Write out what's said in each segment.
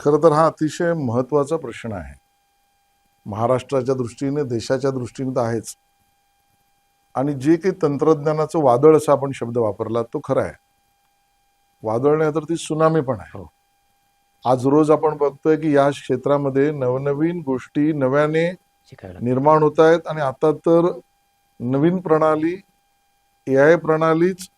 खरं तर हा अतिशय महत्वाचा प्रश्न आहे. महाराष्ट्राच्या दृष्टीने, देशाच्या दृष्टीने तर आहेच. आणि जे काही तंत्रज्ञानाचं वादळ असा आपण शब्द वापरला तो खरा आहे. वादळ नाही तर ती सुनामी पण आहे. आज रोज आपण बघतोय की या क्षेत्रामध्ये नवनवीन गोष्टी नव्याने निर्माण होत आहेत. आणि आता तर नवीन प्रणाली, AI प्रणालीच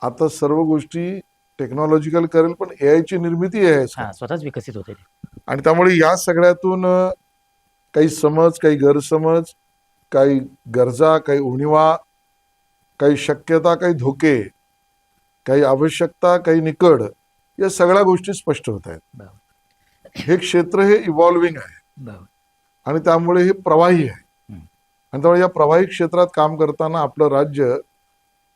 आता सर्व गोष्टी टेक्नॉलॉजिकल करेल, पण AI ची निर्मिती आहे स्वतःच विकसित होते. आणि त्यामुळे या सगळ्यातून काही समज, काही गैरसमज, काही गरजा, काही उणिवा, काही शक्यता, काही धोके, काही आवश्यकता, काही निकड, या सगळ्या गोष्टी स्पष्ट होत आहेत. हे क्षेत्र हे इव्हॉल्विंग आहे आणि त्यामुळे हे प्रवाही आहे. आणि त्यामुळे या प्रवाही क्षेत्रात काम करताना आपलं राज्य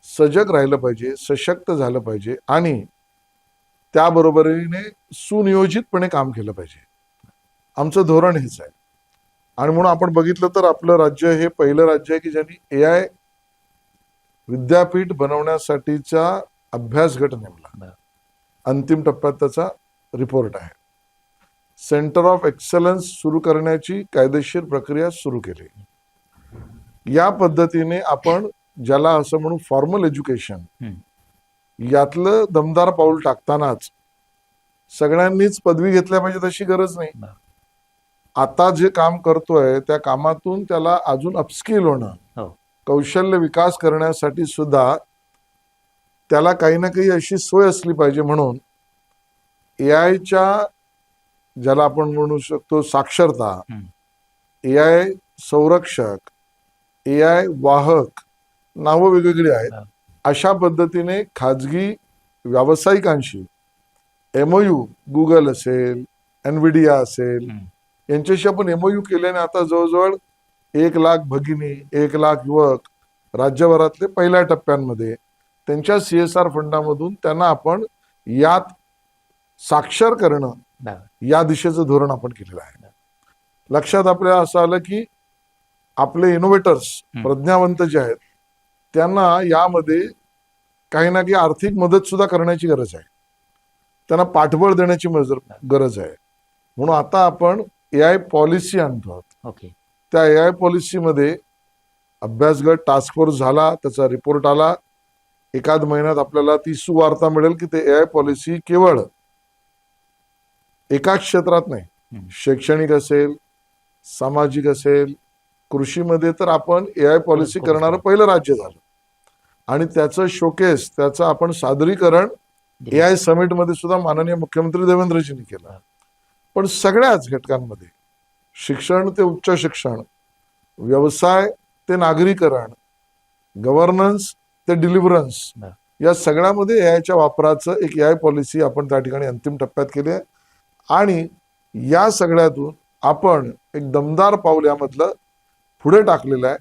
सजग राहिलं पाहिजे, सशक्त झालं पाहिजे आणि त्याबरोबरीने सुनियोजितपणे काम केलं पाहिजे. आमचं धोरण हेच आहे. आणि म्हणून आपण बघितलं तर आपलं राज्य हे पहिलं राज्य आहे की ज्यांनी AI विद्यापीठ बनवण्यासाठीचा अभ्यास गट नेमला. अंतिम टप्प्यात त्याचा रिपोर्ट आहे. सेंटर ऑफ एक्सलन्स सुरू करण्याची कायदेशीर प्रक्रिया सुरू केली. या पद्धतीने आपण ज्याला असं म्हणू फॉर्मल एज्युकेशन, यातलं दमदार पाऊल टाकतानाच सगळ्यांनीच पदवी घेतल्या पाहिजे तशी गरज नाही. आता जे काम करतोय त्या कामातून त्याला अजून अपस्किल होणं, कौशल्य विकास करण्यासाठी सुद्धा त्याला काही ना काही अशी सोय असली पाहिजे. म्हणून AIच्या ज्याला आपण म्हणू शकतो साक्षरता, AI संरक्षक, AI वाहक, नावं वेगवेगळी आहेत. अशा पद्धतीने खाजगी व्यावसायिकांशी MOU, गुगल असेल, NVIDIA असेल, यांच्याशी आपण MOU केल्याने आता जवळजवळ 1 लाख भगिनी, 1 लाख युवक राज्यभरातले पहिल्या टप्प्यांमध्ये त्यांच्या CSR फंडामधून त्यांना आपण यात साक्षर करणं, या दिशेचं धोरण आपण केलेलं आहे. लक्षात आपल्याला असं आलं की आपले इनोव्हेटर्स, प्रज्ञावंत जे आहेत, त्यांना यामध्ये काही ना काही आर्थिक मदत सुद्धा करण्याची गरज आहे. त्यांना पाठबळ देण्याची गरज आहे. म्हणून आता आपण AI पॉलिसी आणतो. त्या AI पॉलिसीमध्ये अभ्यास गट टास्क फोर्स झाला, त्याचा रिपोर्ट आला. एखाद महिन्यात आपल्याला ती सुवार्ता मिळेल की ते AI पॉलिसी केवळ एका क्षेत्रात नाही, शैक्षणिक असेल, सामाजिक असेल, कृषीमध्ये तर आपण AI पॉलिसी करणारं पहिलं राज्य झालं. आणि त्याचं शोकेस, त्याचं आपण सादरीकरण AI समिटमध्ये सुद्धा माननीय मुख्यमंत्री देवेंद्रजींनी केलं. पण सगळ्याच घटकांमध्ये, शिक्षण ते उच्च शिक्षण, व्यवसाय ते नागरीकरण, गव्हर्नन्स ते डिलिव्हरन्स, या सगळ्यामध्ये AIच्या वापराचं एक AI पॉलिसी आपण त्या ठिकाणी अंतिम टप्प्यात केली आहे. आणि या सगळ्यातून आपण एक दमदार पाऊल यामधलं पुढे टाकलेलं आहे.